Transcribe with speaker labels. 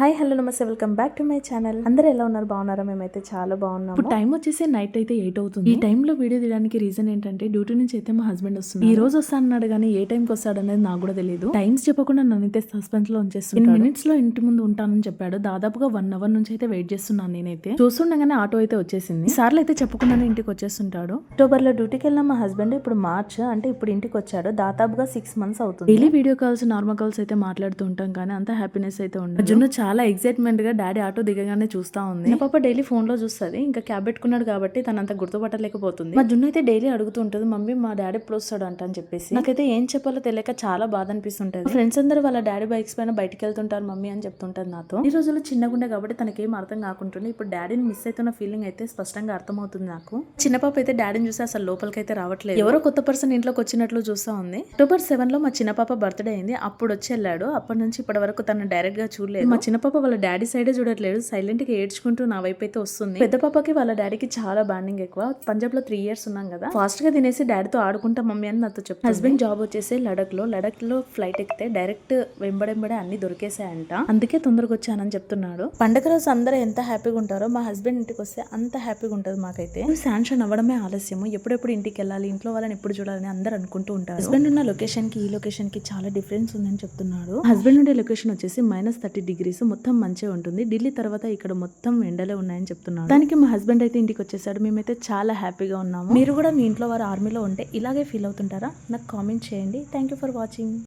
Speaker 1: Hi hello నమస్తే welcome back to my channel. అందరూ ఎలా ఉన్నారు? బాగున్నారా? మేమైతే చాలా బాగున్నాము. ఇప్పుడు టైం వచ్చేసి నైట్ అయితే 8 అవుతుంది. ఈ టైంలో వీడియో తీయడానికి రీజన్ ఏంటంటే డ్యూటీ నుంచి అయితే మా హస్బెండ్ వస్తుంది. ఈ రోజు వస్తానన్నాడు కానీ ఏ టైంకి వస్తాడు అనేది నాకు కూడా తెలియదు. టైమ్స్ చెప్పకుండా నన్ను అయితే సస్పెన్స్ లో ఉంచేస్తున్నాడు. మినిట్స్ లో ఇంటి ముందు ఉంటానని చెప్పాడు. దాదాపుగా 1 అవర్ నుంచి అయితే వెయిట్ చేస్తున్నాను నేనైతే. చూస్తుండగానే ఆటో అయితే వచ్చేసింది. సార్లు అయితే చెప్పకుండానే ఇంటికి వచ్చేస్తుంటాడు. అక్టోబర్ లో డ్యూటీకి వెళ్ళిన మా హస్బెండ్ ఇప్పుడు మార్చ్ అంటే ఇప్పుడు ఇంటికి వచ్చాడు. దాదాపుగా 6 months అవుతుంది. Daily video calls normal calls అయితే మాట్లాడుతూ ఉంటాం కానీ అంత హ్యాపీనెస్ అయితే ఉండదు. జున్ను చాలా ఎక్సైట్మెంట్ గా డాడీ ఆటో దిగగానే చూస్తా ఉంది. నా పాప డైలీ ఫోన్ లో చూస్తుంది. ఇంకా క్యాబ్ పెట్టుకున్నాడు కాబట్టి తనంత గుర్తుపట్టలేకపోతుంది. మా జున్ను అయితే డైలీ అడుగుతూ ఉంటుంది, మమ్మీ మా డాడీ ఎప్పుడు వస్తాడు అంట అని చెప్పేసి. నాకైతే ఏం చెప్పాలో తెలియక చాలా బాధ అనిపిస్తుంటది. ఫ్రెండ్స్ అందరూ వాళ్ళ డాడీ బైక్స్ పైన బయటకు వెళ్తుంటారు మమ్మీ అని చెప్తుంటది నాతో. ఈ రోజుల్లో చిన్నగుండే కాబట్టి తనకేం అర్థం కాకుంటుంది. ఇప్పుడు డాడీని మిస్ అవుతున్న ఫీలింగ్ అయితే స్పష్టంగా అర్థమవుతుంది నాకు. చిన్న పాప అయితే డాడీని చూసి అసలు లోపలికైతే రావట్లేదు. ఎవరో కొత్త పర్సన్ ఇంట్లోకి వచ్చినట్లు చూస్తా ఉంది. అక్టోబర్ 7 లో మా చిన్న పాప బర్త్డే అయింది. అప్పుడు వచ్చి వెళ్ళాడు. అప్పటి నుంచి ఇప్పటి వరకు తను డైరెక్ట్ గా చూడలేదు. మా చిన్న పాప వాళ్ళ డాడీ సైడే చూడట్లేదు. సైలెంట్ గా ఏడ్చుకుంటూ నా వైపు అయితే వస్తుంది. పెద్ద పాపకి వాళ్ళ డాడీకి చాలా బాండింగ్ ఎక్కువ. పంజాబ్ లో 3 years ఉన్నాం కదా, ఫాస్ట్ గా తినేసి డాడీతో ఆడుకుంటా మమ్మీ అని నాతో చెప్తాను. హస్బెండ్ జాబ్ వచ్చేసి లడక్ లో ఫ్లైట్ ఎక్కితే డైరెక్ట్ వెంబడెంబడే అన్ని దొరికేసాయంట. అందుకే తొందరగా వచ్చానని చెప్తున్నాడు. పండగ రోజు అందరూ ఎంత హ్యాపీగా ఉంటారో మా హస్బెండ్ ఇంటికి వస్తే అంత హ్యాపీగా ఉంటది మాకైతే. శాంక్షన్ అవ్వడమే ఆలస్యము. ఎప్పుడెప్పుడు ఇంటికి వెళ్ళాలి, ఇంట్లో వాళ్ళని ఎప్పుడు చూడాలని అందరూ అనుకుంటూ ఉంటారు. హస్బెండ్ ఉన్న లొకేషన్ కి ఈ లొకేషన్ కి చాలా డిఫరెన్స్ ఉందని చెప్తున్నాడు. హస్బెండ్ ఉండే లొకేషన్ వచ్చేసి -30 degrees, మొత్తం మంచిగా ఉంటుంది. ఢిల్లీ తర్వాత ఇక్కడ మొత్తం ఎండలే ఉన్నాయని చెప్తున్నాడు. దానికి మా హస్బెండ్ అయితే ఇంటికి వచ్చేసాడు. మేమైతే చాలా హ్యాపీగా ఉన్నాము. మీరు కూడా మీ ఇంట్లో వారు ఆర్మీలో ఉంటే ఇలాగే ఫీల్ అవుతుంటారా? నాకు కామెంట్ చేయండి. Thank you for watching.